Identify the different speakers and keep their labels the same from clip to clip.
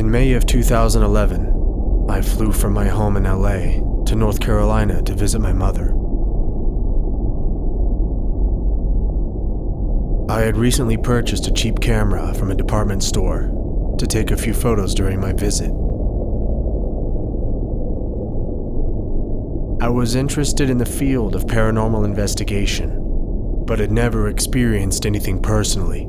Speaker 1: In May of 2011, I flew from my home in LA to North Carolina to visit my mother. I had recently purchased a cheap camera from a department store to take a few photos during my visit. I was interested in the field of paranormal investigation, but had never experienced anything personally.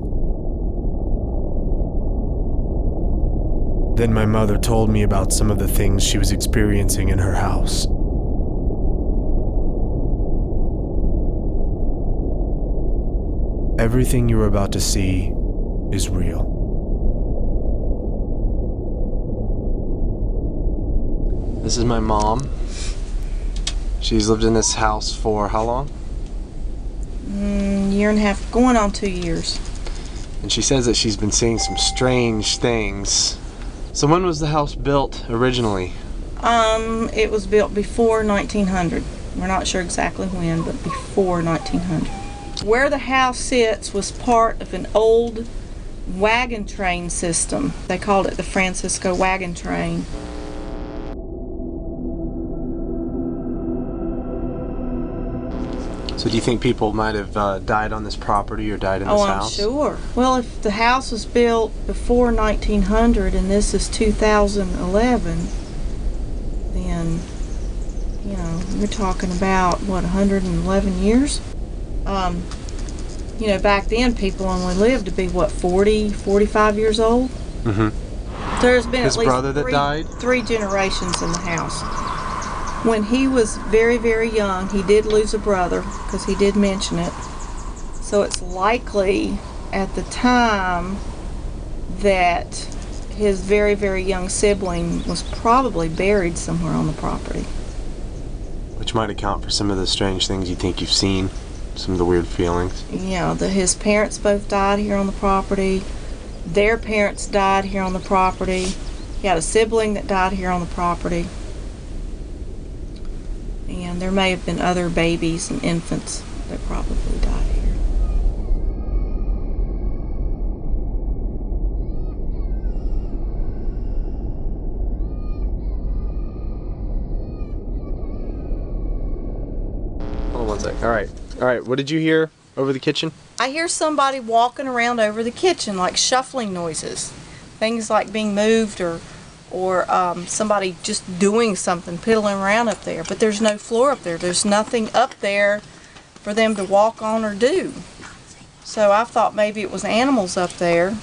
Speaker 1: Then my mother told me about some of the things she was experiencing in her house. Everything you're about to see is real. This is my mom. She's lived in this house for how long?
Speaker 2: Year and a half, going on 2 years.
Speaker 1: And she says that she's been seeing some strange things. So when was the house built originally?
Speaker 2: It was built before 1900. We're not sure exactly when, but before 1900. Where the house sits was part of an old wagon train system. They called it the Francisco wagon train.
Speaker 1: So do you think people might have died on this property or died in this house?
Speaker 2: Oh, I'm sure. Well, if the house was built before 1900 and this is 2011, then, you know, you're talking about, what, 111 years? You know, back then people only lived to be, what, 40, 45 years old?
Speaker 1: Mm-hmm.
Speaker 2: There's been
Speaker 1: His
Speaker 2: at least
Speaker 1: brother that died?
Speaker 2: 3 generations in the house. When he was very, very young, he did lose a brother, because he did mention it. So it's likely at the time that his very, very young sibling was probably buried somewhere on the property.
Speaker 1: Which might account for some of the strange things you think you've seen, some of the weird feelings.
Speaker 2: You know, his parents both died here on the property. Their parents died here on the property. He had a sibling that died here on the property. And there may have been other babies and infants that probably died here.
Speaker 1: Hold on one sec. All right. What did you hear over the kitchen?
Speaker 2: I hear somebody walking around over the kitchen, like shuffling noises. Things like being moved or somebody just doing something, piddling around up there. But there's no floor up there. There's nothing up there for them to walk on or do. So I thought maybe it was animals up there.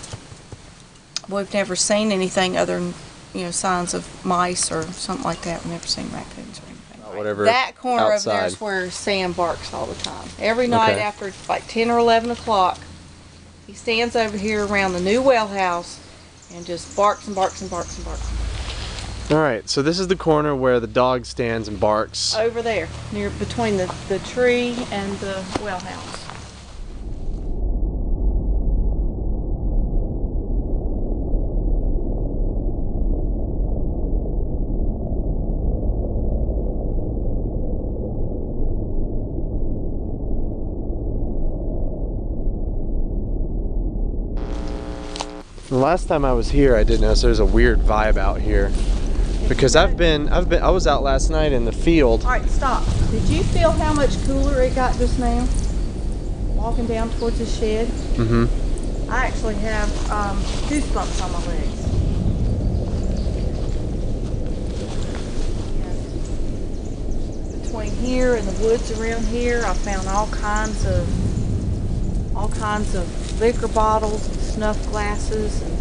Speaker 2: We've never seen anything other than, you know, signs of mice or something like that. We've never seen raccoons or anything.
Speaker 1: Whatever.
Speaker 2: That corner
Speaker 1: outside.
Speaker 2: over there is where Sam barks all the time. Every night after it's like 10 or 11 o'clock, he stands over here around the new well house and just barks and barks and barks and barks.
Speaker 1: All right, so this is the corner where the dog stands and barks.
Speaker 2: Over there, near between the tree and the well house.
Speaker 1: The last time I was here, I did notice there's a weird vibe out here. Because I was out last night in the field.
Speaker 2: All right, stop. Did you feel how much cooler it got just now? Walking down towards the shed?
Speaker 1: Mm-hmm.
Speaker 2: I actually have goosebumps on my legs. And between here and the woods around here, I found all kinds of liquor bottles and snuff glasses and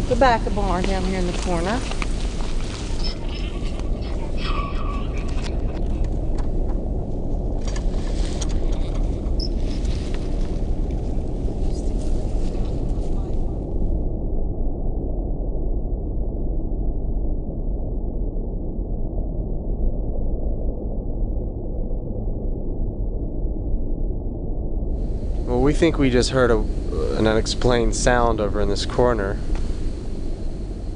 Speaker 2: the back of barn down here in the corner.
Speaker 1: Well, we think we just heard an unexplained sound over in this corner.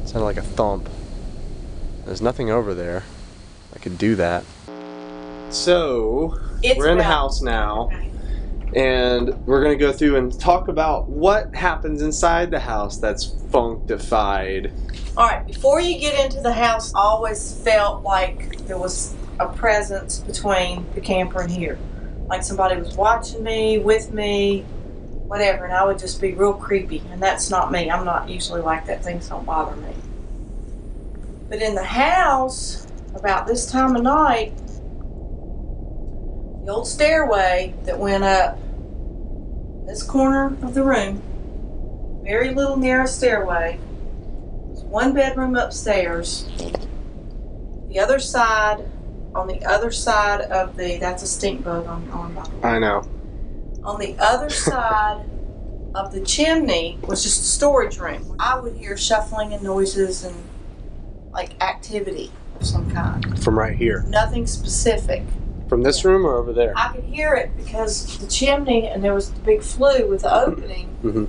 Speaker 1: It sounded like a thump. There's nothing over there. I could do that. So, we're in the house now, and we're going to go through and talk about what happens inside the house that's functified.
Speaker 2: Alright, before you get into the house, I always felt like there was a presence between the camper and here. Like somebody was watching me, with me, whatever, and I would just be real creepy. And that's not me. I'm not usually like that. Things don't bother me. But in the house, about this time of night, the old stairway that went up this corner of the room, very little narrow stairway, there's one bedroom upstairs. The other side, on the other side of the, that's a stink bug on by the way.
Speaker 1: I know.
Speaker 2: On the other side of the chimney was just a storage room. I would hear shuffling and noises and like activity of some kind.
Speaker 1: From right here.
Speaker 2: Nothing specific.
Speaker 1: From this room or over there?
Speaker 2: I could hear it because the chimney, and there was the big flue with the opening.
Speaker 1: Mm-hmm.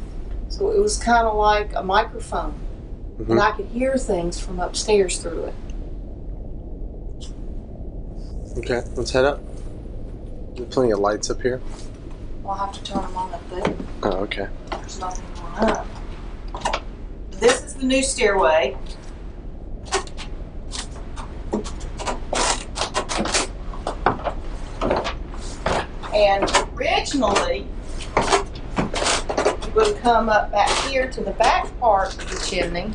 Speaker 2: So it was kind of like a microphone.
Speaker 1: Mm-hmm.
Speaker 2: And I could hear things from upstairs through it.
Speaker 1: Okay, let's head up. There's plenty of lights up here.
Speaker 2: I'll have to turn them on up there.
Speaker 1: Oh, okay.
Speaker 2: There's nothing going up. This is the new stairway. And originally, you would come up back here to the back part of the chimney.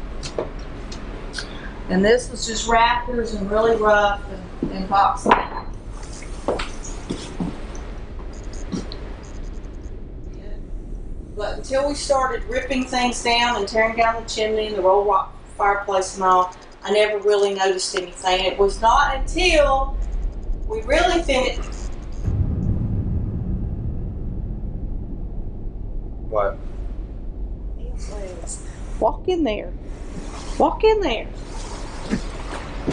Speaker 2: And this was just rafters and really rough and boxed out. But until we started ripping things down and tearing down the chimney and the roll rock fireplace and all, I never really noticed anything. It was not until we really finished.
Speaker 1: What?
Speaker 2: Walk in there. Walk in there.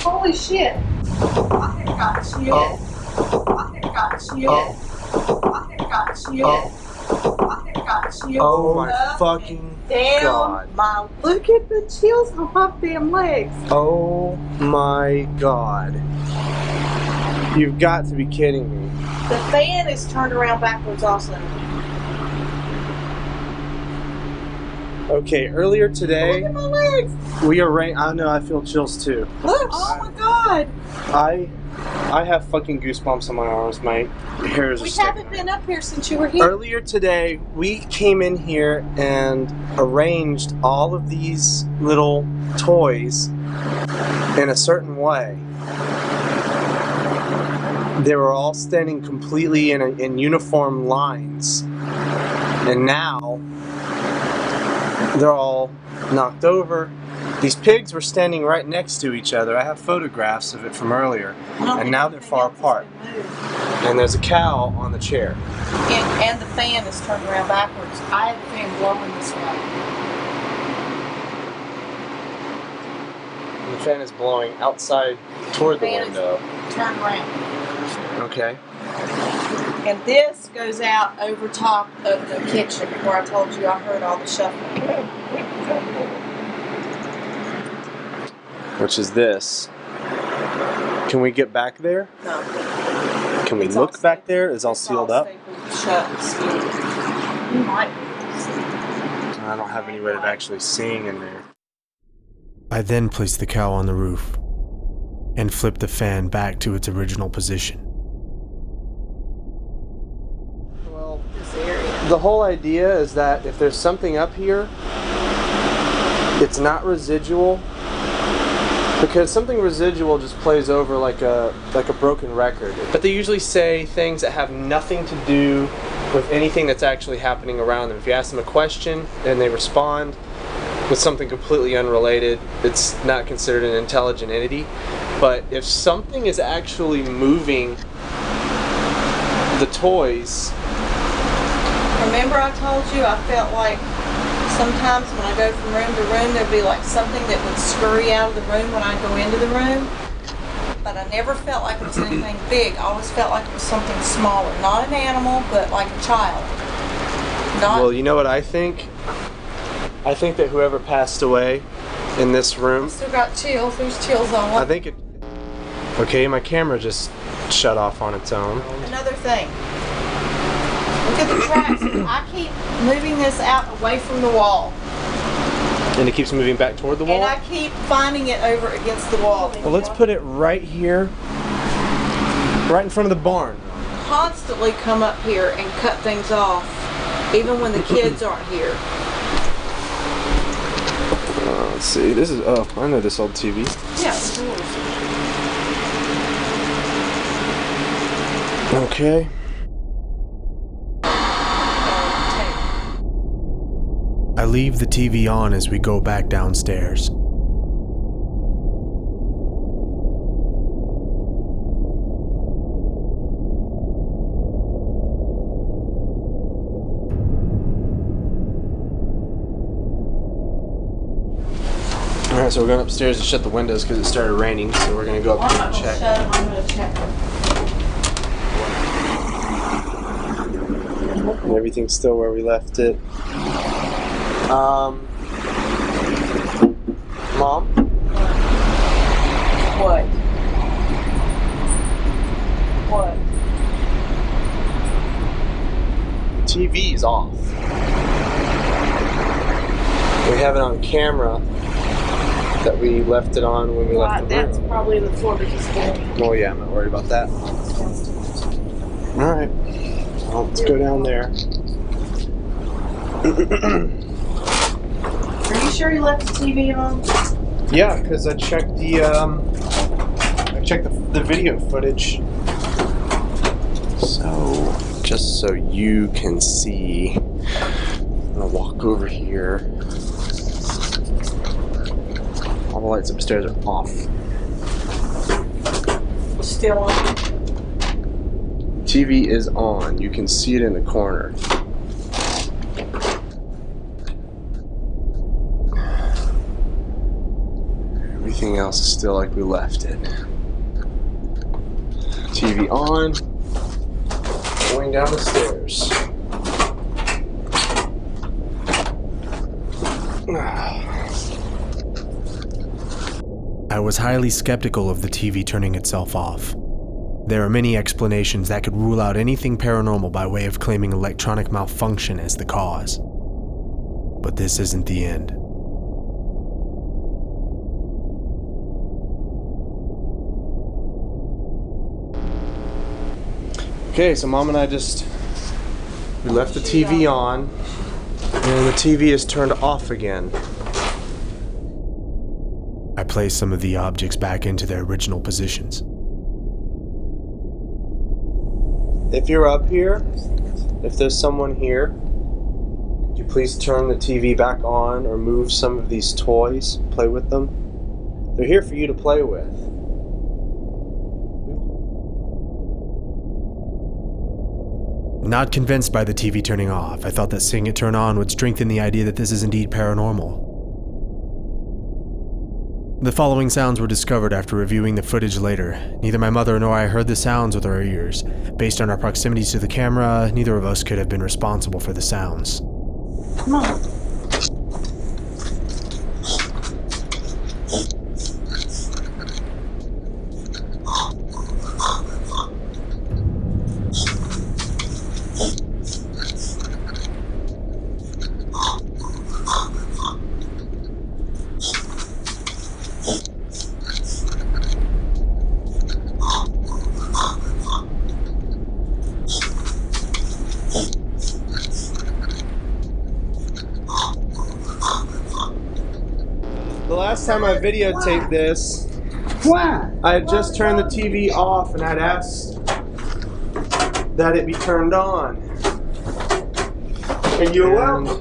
Speaker 2: Holy shit. I have got shit. I have got shit. I have got shit. I have got shit.
Speaker 1: Oh my fucking God.
Speaker 2: Look at the chills on my damn legs.
Speaker 1: Oh my God. You've got to be kidding me.
Speaker 2: The fan is turned around backwards also.
Speaker 1: Okay, earlier today,
Speaker 2: Look at my legs.
Speaker 1: I know, I feel chills too.
Speaker 2: Look, oh my God.
Speaker 1: I have fucking goosebumps on my arms. My hairs are
Speaker 2: We
Speaker 1: sticking.
Speaker 2: haven't been up here since you were here.
Speaker 1: Earlier today, we came in here and arranged all of these little toys in a certain way. They were all standing completely in uniform lines. And now, they're all knocked over. These pigs were standing right next to each other. I have photographs of it from earlier. And now they're far apart. And there's a cow on the chair.
Speaker 2: And the fan is turned around backwards. I had the fan blowing this way.
Speaker 1: And the fan is blowing outside toward the
Speaker 2: Fan is
Speaker 1: window.
Speaker 2: turned around.
Speaker 1: Okay.
Speaker 2: And this goes out over top of the kitchen where I told you I heard all the shuffling.
Speaker 1: Which is this. Can we get back there?
Speaker 2: No.
Speaker 1: Can we
Speaker 2: It's all
Speaker 1: look back
Speaker 2: stapled.
Speaker 1: there? Is all sealed up?
Speaker 2: Shut and sealed. You might be.
Speaker 1: I don't have any way of actually seeing in there.
Speaker 3: I then placed the cow on the roof and flipped the fan back to its original position.
Speaker 1: Well,
Speaker 2: This area.
Speaker 1: the whole idea is that if there's something up here, it's not residual, because something residual just plays over like a broken record. But they usually say things that have nothing to do with anything that's actually happening around them. If you ask them a question and they respond, with something completely unrelated, it's not considered an intelligent entity. But if something is actually moving the toys...
Speaker 2: Remember I told you I felt like sometimes when I go from room to room, there'd be like something that would scurry out of the room when I go into the room? But I never felt like it was anything big. I always felt like it was something smaller. Not an animal, but like a child.
Speaker 1: Well, you know what I think? I think that whoever passed away in this room...
Speaker 2: Still got chills. There's chills on
Speaker 1: I
Speaker 2: it.
Speaker 1: think it... Okay, my camera just shut off on its own.
Speaker 2: Another thing. Look at the tracks. I keep moving this out away from the wall.
Speaker 1: And it keeps moving back toward the wall?
Speaker 2: And I keep finding it over against the wall.
Speaker 1: Well, let's put it right here. Right in front of the barn.
Speaker 2: Constantly come up here and cut things off. Even when the kids aren't here.
Speaker 1: Let's see. This is... Oh, I know this old TV.
Speaker 2: Yeah, of course.
Speaker 1: Okay.
Speaker 3: I leave the TV on as we go back downstairs.
Speaker 1: Alright, so we're going upstairs to shut the windows because it started raining, so we're going to go up here and check.
Speaker 2: I'm going to check them.
Speaker 1: And everything's still where we left it. Mom?
Speaker 2: What? What?
Speaker 1: TV is off. We have it on camera that we left it on when we left the room.
Speaker 2: That's probably the floor because
Speaker 1: Oh yeah, I'm not worried about that. Alright. Well, let's go down there.
Speaker 2: Are you sure you left the TV on?
Speaker 1: Yeah, because I checked the video footage. So, just so you can see, I'm gonna walk over here. All the lights upstairs are off.
Speaker 2: Still on.
Speaker 1: TV is on. You can see it in the corner. Everything else is still like we left it. TV on. Going down the stairs.
Speaker 3: I was highly skeptical of the TV turning itself off. There are many explanations that could rule out anything paranormal by way of claiming electronic malfunction as the cause. But this isn't the end.
Speaker 1: Okay, so Mom and I we left the TV on, and the TV is turned off again.
Speaker 3: I placed some of the objects back into their original positions.
Speaker 1: If you're up here, if there's someone here, could you please turn the TV back on or move some of these toys, play with them? They're here for you to play with.
Speaker 3: Not convinced by the TV turning off, I thought that seeing it turn on would strengthen the idea that this is indeed paranormal. The following sounds were discovered after reviewing the footage later. Neither my mother nor I heard the sounds with our ears. Based on our proximity to the camera, neither of us could have been responsible for the sounds.
Speaker 2: Come on.
Speaker 1: The last time I videotaped this, I had just turned the TV off and I'd asked that it be turned on. And you were welcome.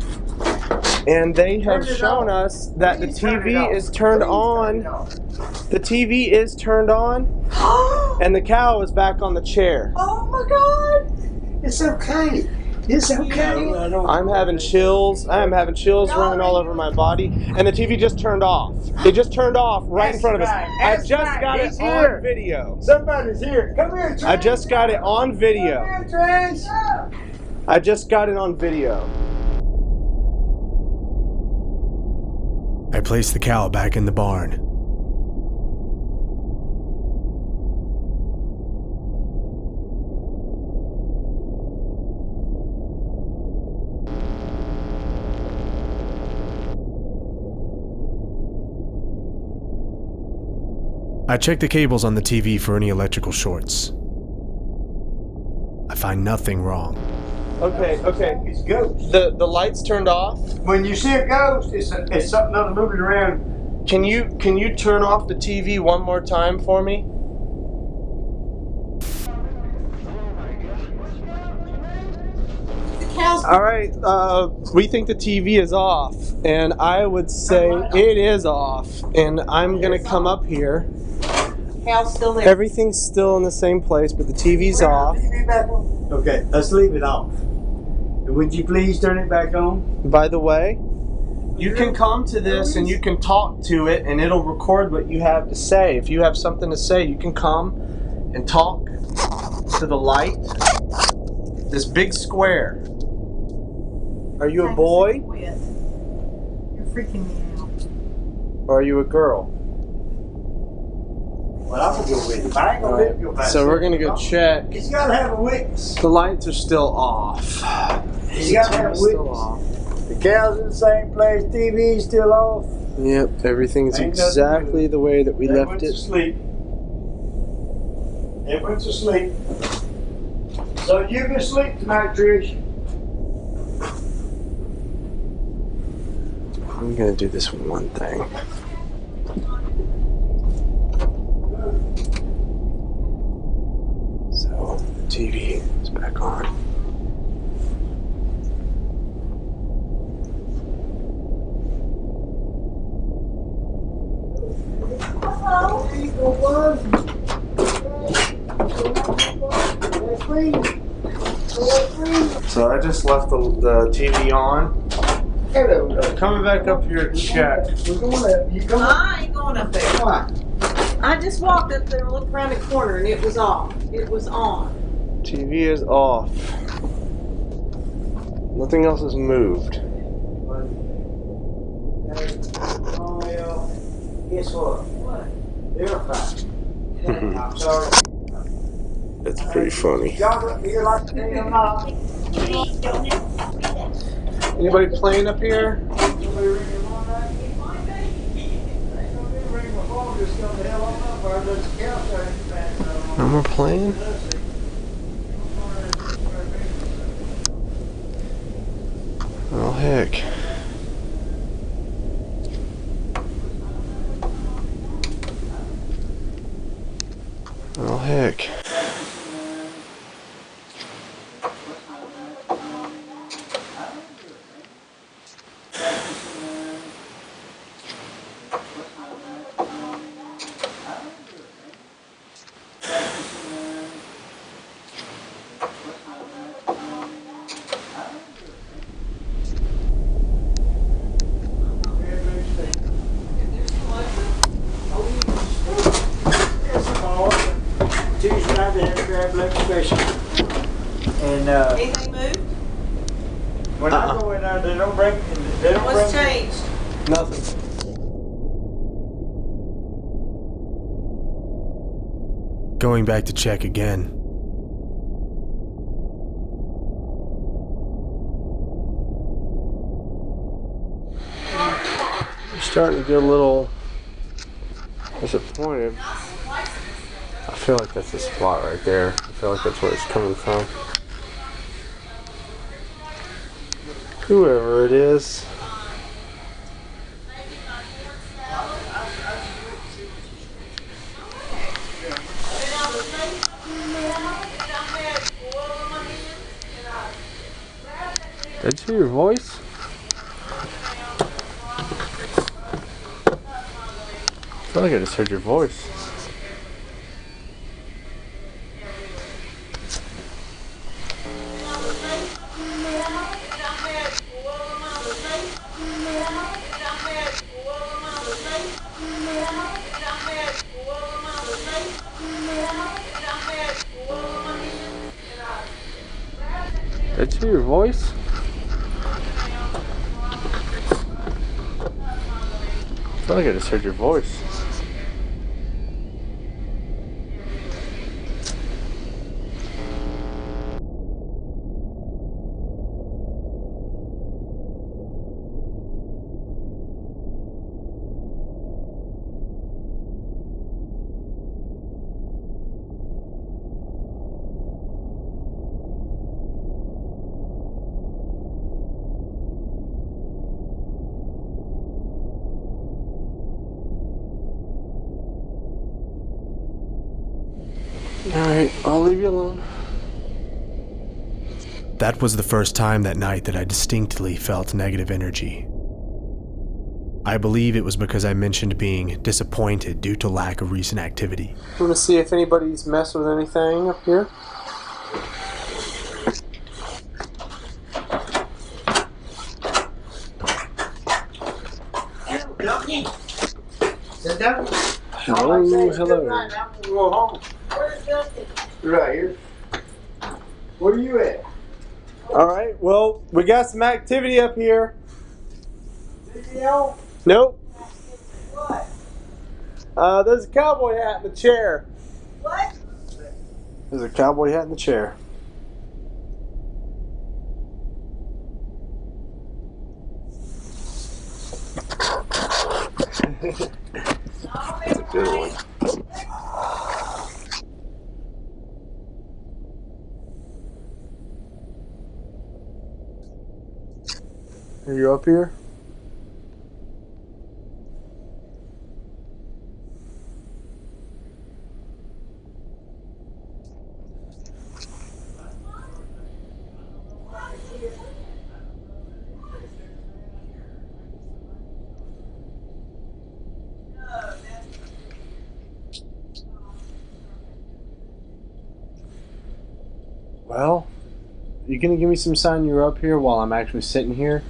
Speaker 1: and they have
Speaker 4: Turn it
Speaker 1: shown
Speaker 4: off.
Speaker 1: us that the
Speaker 4: Please turn it
Speaker 1: TV
Speaker 4: off.
Speaker 1: is turned
Speaker 4: Please turn it
Speaker 1: on.
Speaker 4: off.
Speaker 1: The TV is turned on, and the cow is back on the chair.
Speaker 4: Oh my God! It's okay. It's okay.
Speaker 1: I'm having chills. I am having chills running all over my body, and the TV just turned off. It just turned off right in front of us. I just got it on video.
Speaker 4: Somebody's here. Come here, Trace.
Speaker 1: I just got it on video.
Speaker 4: Come here, Trace.
Speaker 1: I just got it on video.
Speaker 3: I placed the cow back in the barn. I checked the cables on the TV for any electrical shorts. I find nothing wrong.
Speaker 1: Okay.
Speaker 4: It's ghost.
Speaker 1: The lights turned off.
Speaker 4: When you see a ghost, it's something else moving around.
Speaker 1: Can you turn off the TV one more time for me? All right, we think the TV is off, and I would say it is off, and I'm gonna come up here.
Speaker 2: Cow's still there.
Speaker 1: Everything's still in the same place, but the TV's off.
Speaker 4: TV back on. Okay, let's leave it off. And would you please turn it back on?
Speaker 1: By the way, you can come to this and you can talk to it, and it'll record what you have to say. If you have something to say, you can come and talk to the light. This big square. Are you a boy
Speaker 2: You're freaking me out.
Speaker 1: or are you a girl?
Speaker 4: Well, I'm gonna go with it. I ain't gonna let you back.
Speaker 1: So we're gonna go check.
Speaker 4: He's gotta have a witness.
Speaker 1: The lights are still off.
Speaker 4: He's gotta have a
Speaker 1: Still
Speaker 4: witness.
Speaker 1: off.
Speaker 4: The cow's in the same place. TV's still off.
Speaker 1: Yep, everything's
Speaker 4: Ain't nothing
Speaker 1: exactly the way that we
Speaker 4: They
Speaker 1: left
Speaker 4: went to
Speaker 1: it.
Speaker 4: sleep. They went to sleep. So you can sleep tonight, Trish.
Speaker 1: I'm gonna do this one thing. So the TV is back on. So I just left the TV on.
Speaker 4: Hello.
Speaker 1: Coming back up here to check.
Speaker 4: We're going up. You come up.
Speaker 2: I ain't going up there.
Speaker 4: Why?
Speaker 2: I just walked up there and looked around the corner and it was off. It was on.
Speaker 1: TV is off. Nothing else has moved.
Speaker 4: Oh, well, guess what?
Speaker 2: What?
Speaker 4: They're fine. I'm sorry.
Speaker 1: It's pretty funny.
Speaker 4: Y'all up here like the damn knob.
Speaker 1: Anybody playing up here?
Speaker 4: Somebody ring your phone right? Ain't no need to ring my phone, just come the hell on up, or there's a couch there in the back.
Speaker 1: No more playing? Oh heck. Oh heck.
Speaker 4: Tuesday night they had to grab blood special. And
Speaker 2: Anything moved?
Speaker 4: when I go in there, they don't bring.
Speaker 2: What's changed?
Speaker 1: Nothing.
Speaker 3: Going back to check again.
Speaker 1: I'm starting to get a little disappointed. I feel like that's the spot right there. I feel like that's where it's coming from. Whoever it is. Did you hear your voice? feel like I just heard your voice. Did you hear your voice? I feel like I just heard your voice. Alright, I'll leave you alone.
Speaker 3: That was the first time that night that I distinctly felt negative energy. I believe it was because I mentioned being disappointed due to lack of recent activity.
Speaker 1: Want to see if anybody's messed with anything up here?
Speaker 4: Sit down.
Speaker 1: Hello, hello.
Speaker 4: I'm gonna go home. Where's Dusty? Right here. Where are you at?
Speaker 1: Alright, well, we got some activity up here.
Speaker 4: Video?
Speaker 1: Nope.
Speaker 4: What?
Speaker 1: There's a cowboy hat in the chair.
Speaker 4: What?
Speaker 1: There's a cowboy hat in the chair. That's a good one. Are you up here? Well, you gonna give me some sign you're up here while I'm actually sitting here?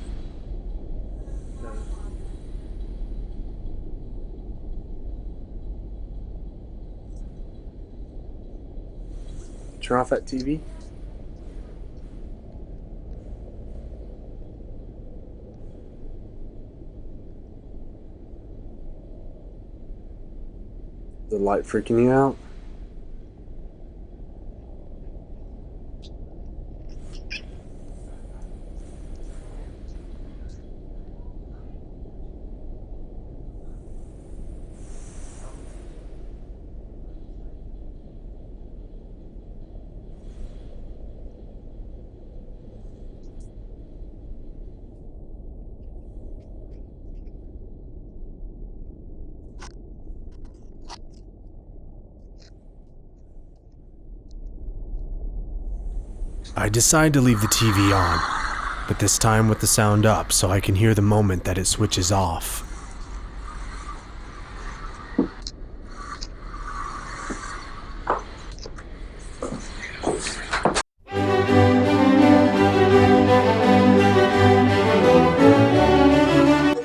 Speaker 1: Turn off that TV. The light freaking you out?
Speaker 3: I decide to leave the TV on, but this time with the sound up so I can hear the moment that it switches off.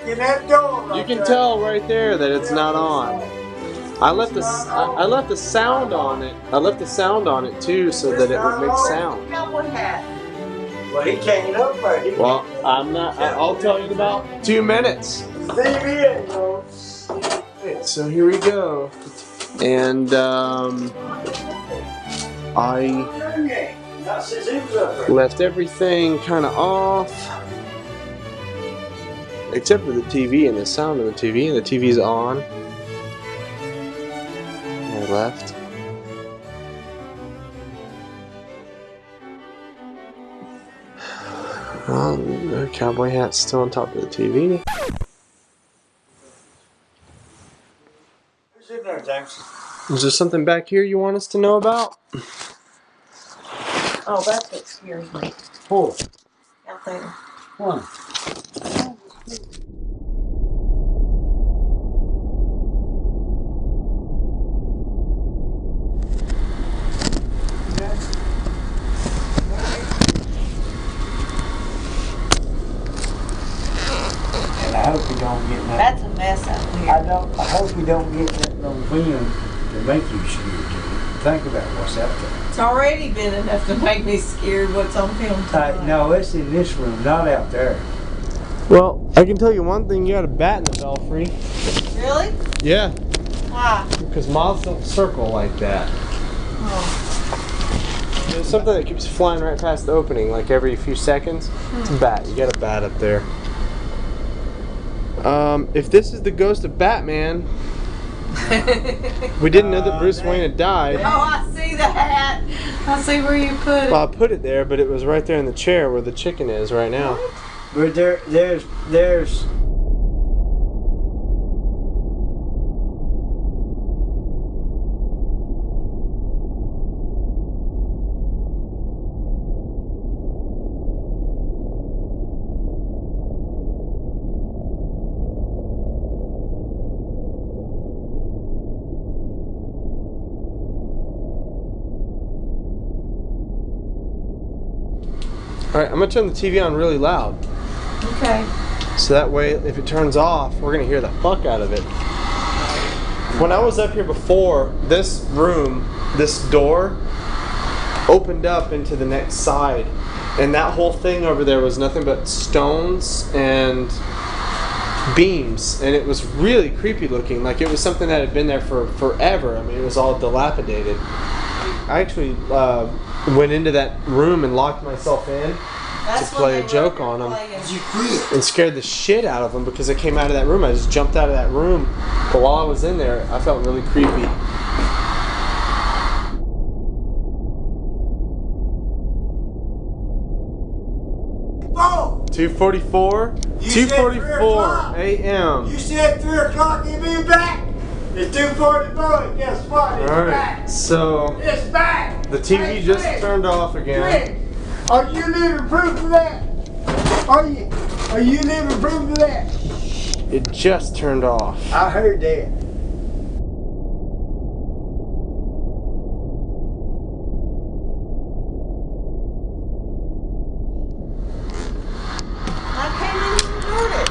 Speaker 4: In that door right
Speaker 1: You can
Speaker 4: there.
Speaker 1: tell right there that it's not on. I left the sound on it. I left the sound on it too, so that it would make sound.
Speaker 4: Cowboy hat. Well, he can't up right. He
Speaker 1: Well, I'm not. I'll tell you in about 2 minutes.
Speaker 4: TV, you know.
Speaker 1: Alright, so here we go. And I
Speaker 4: Not since he was up there.
Speaker 1: left everything kind of off, except for the TV and the sound of the TV. And the TV's on. I left. Well, the cowboy hat's still on top of the TV.
Speaker 4: Who's in there, James?
Speaker 1: Is there something back here you want us to know about?
Speaker 2: Oh, that's what scares me
Speaker 4: Four.
Speaker 2: out there.
Speaker 4: One. get nothing.
Speaker 2: That's a mess out
Speaker 4: I
Speaker 2: here.
Speaker 4: don't. I hope you don't get nothing on film to make you scared. Think about what's out there.
Speaker 2: It's already been enough to make me scared what's on film tonight.
Speaker 4: No, it's in this room, not out there.
Speaker 1: Well, I can tell you one thing, you got a bat in the belfry.
Speaker 2: Really?
Speaker 1: Yeah,
Speaker 2: Why?
Speaker 1: because moths don't circle like that.
Speaker 2: Oh.
Speaker 1: There's something that keeps flying right past the opening, like every few seconds. It's a bat. You got a bat up there. If this is the ghost of Batman, we didn't know that Bruce Wayne had died.
Speaker 2: Oh, I see the hat. I see where you put it.
Speaker 1: Well, I put it there, but it was right there in the chair where the chicken is right now.
Speaker 4: But there's.
Speaker 1: Alright, I'm going to turn the TV on really loud.
Speaker 2: Okay.
Speaker 1: So that way, if it turns off, we're going to hear the fuck out of it. When I was up here before, this room, this door, opened up into the next side. And that whole thing over there was nothing but stones and beams. And it was really creepy looking. Like it was something that had been there for forever. I mean, it was all dilapidated. I actually went into that room and locked myself in to play a joke on them and scared the shit out of them because I came out of that room. I just jumped out of that room, but while I was in there, I felt really creepy.
Speaker 4: Oh!
Speaker 1: 2:44.
Speaker 4: You said
Speaker 1: 2:44
Speaker 4: 3
Speaker 1: a.m.
Speaker 4: You said 3 o'clock you'd be back. It's 2:44. Guess what? It's
Speaker 1: All right,
Speaker 4: back.
Speaker 1: so
Speaker 4: It's back.
Speaker 1: the TV
Speaker 4: Hey,
Speaker 1: just
Speaker 4: Fred,
Speaker 1: turned off again.
Speaker 4: Fred, are you living proof of that? Are you? Are you living proof of that?
Speaker 1: It just turned off.
Speaker 4: I heard that.
Speaker 2: I can't even heard it.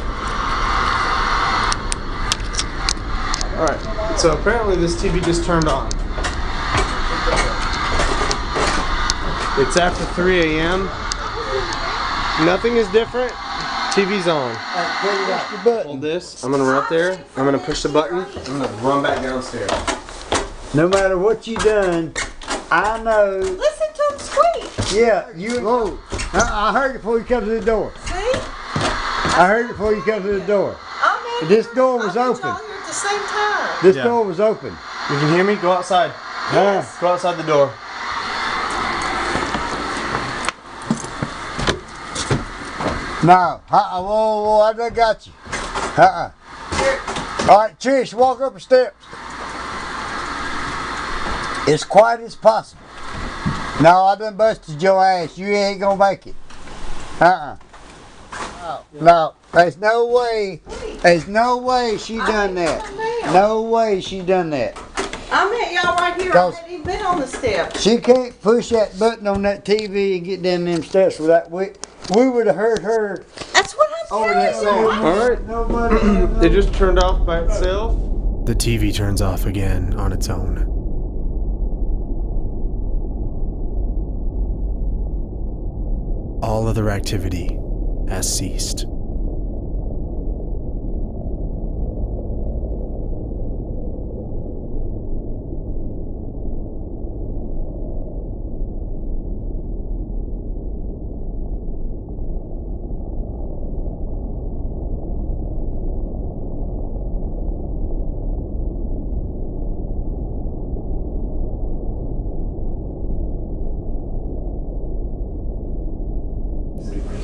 Speaker 1: Alright, so apparently this TV just turned on. It's after 3 a.m. Nothing is different. TV's on. Hold this. I'm gonna run up there. I'm gonna push the button. I'm gonna run back downstairs.
Speaker 4: No matter what you done, I know.
Speaker 2: Listen to him squeak.
Speaker 4: Yeah, you. Whoa! I heard it before you come to the door.
Speaker 2: See?
Speaker 4: I heard it before you come to the door.
Speaker 2: I'm in
Speaker 4: This
Speaker 2: here.
Speaker 4: door was
Speaker 2: I'll be
Speaker 4: open.
Speaker 2: y'all here at the same time.
Speaker 4: This
Speaker 1: Yeah.
Speaker 4: door was open.
Speaker 1: You can hear me? Go outside.
Speaker 2: Yes.
Speaker 1: Go outside the door.
Speaker 4: No. Whoa, I done got you. All right, Trish, walk up the steps. As quiet as possible. No, I done busted your ass. You ain't gonna make it. No, there's no way. There's no way she done that. No way she done that.
Speaker 2: I met y'all right here. I
Speaker 4: Cause-
Speaker 2: hadn't even been on the steps.
Speaker 4: She can't push that button on that TV and get down them steps without we would have heard her
Speaker 2: That's what I'm
Speaker 4: over that
Speaker 2: telling you.
Speaker 4: side.
Speaker 1: Alright.
Speaker 4: Nobody.
Speaker 1: It just turned off by itself.
Speaker 3: The TV turns off again on its own. All other activity has ceased.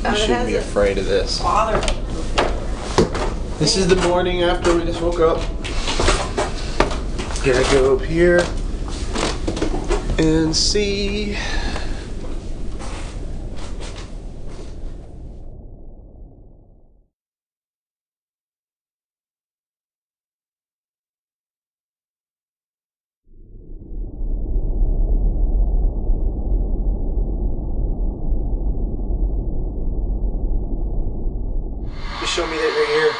Speaker 1: You shouldn't be afraid of this.
Speaker 2: Father.
Speaker 1: This is the morning after we just woke up. Gotta go up here and see. Just show me that you're here.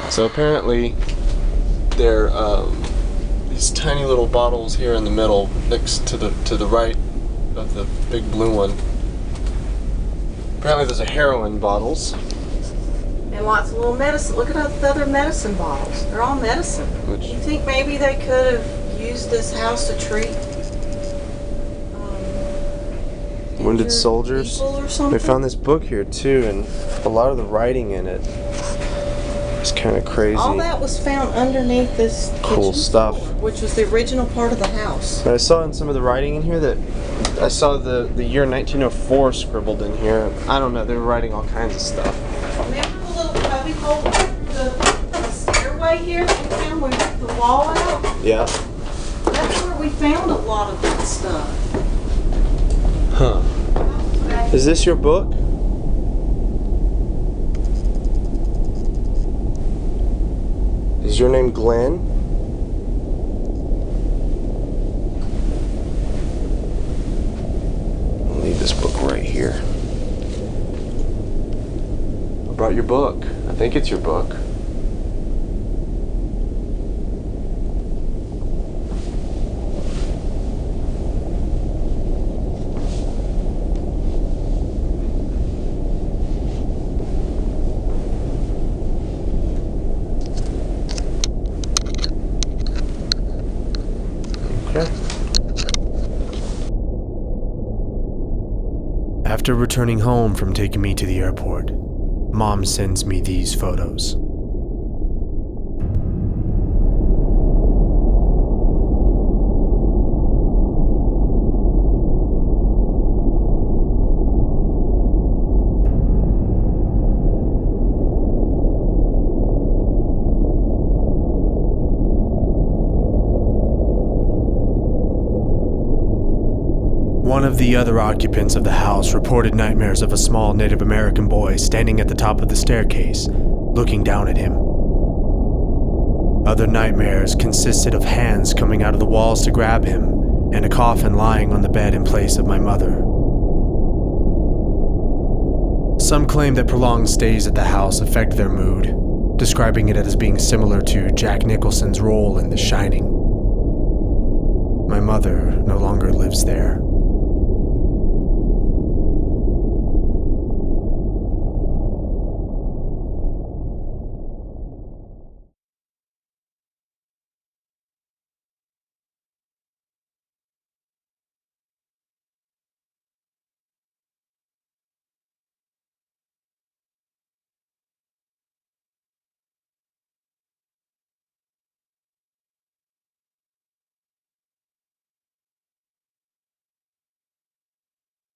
Speaker 1: So apparently, they're these tiny little bottles here in the middle, next to the right of the big blue one. Apparently, there's a heroin bottles.
Speaker 2: And lots of little medicine. Look at all the other medicine bottles. They're all medicine.
Speaker 1: Which,
Speaker 2: You think maybe they could have used this house to treat
Speaker 1: wounded
Speaker 2: injured
Speaker 1: soldiers.
Speaker 2: people or something?
Speaker 1: They found this book here too, and a lot of the writing in it is kind of crazy.
Speaker 2: All that was found underneath this
Speaker 1: Cool
Speaker 2: kitchen
Speaker 1: stuff.
Speaker 2: floor, which was the original part of the house.
Speaker 1: But I saw in some of the writing in here that I saw the year 1904 scribbled in here. I don't know. They were writing all kinds of stuff.
Speaker 2: Remember the little cubby hole, the stairway here that we found when we ripped the wall out?
Speaker 1: Yeah.
Speaker 2: That's where we found a lot of that stuff.
Speaker 1: Huh. Is this your book? Is your name Glenn? I'll leave this book right here. I brought your book. I think it's your book. Okay.
Speaker 3: After returning home from taking me to the airport, Mom sends me these photos. One of the other occupants of the house reported nightmares of a small Native American boy standing at the top of the staircase, looking down at him. Other nightmares consisted of hands coming out of the walls to grab him, and a coffin lying on the bed in place of my mother. Some claim that prolonged stays at the house affect their mood, describing it as being similar to Jack Nicholson's role in The Shining. My mother no longer lives there.